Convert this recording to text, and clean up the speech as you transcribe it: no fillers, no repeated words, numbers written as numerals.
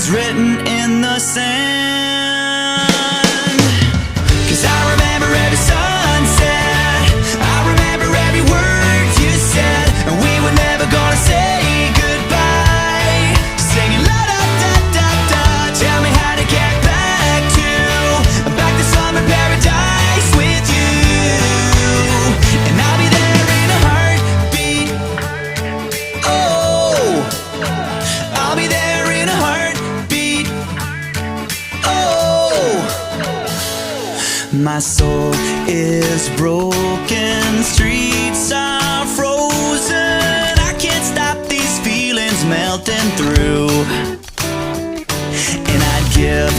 is written in the sand. 'Cause I remember every sunset, I remember every word you said, and we were never gonna say goodbye. Singing la da da da da, tell me how to get back to summer paradise with you. And I'll be there in a heartbeat. Oh, I'll be there in a heartbeat. Oh, my soul is broken, streets are frozen. I can't stop these feelings melting through. And I'd give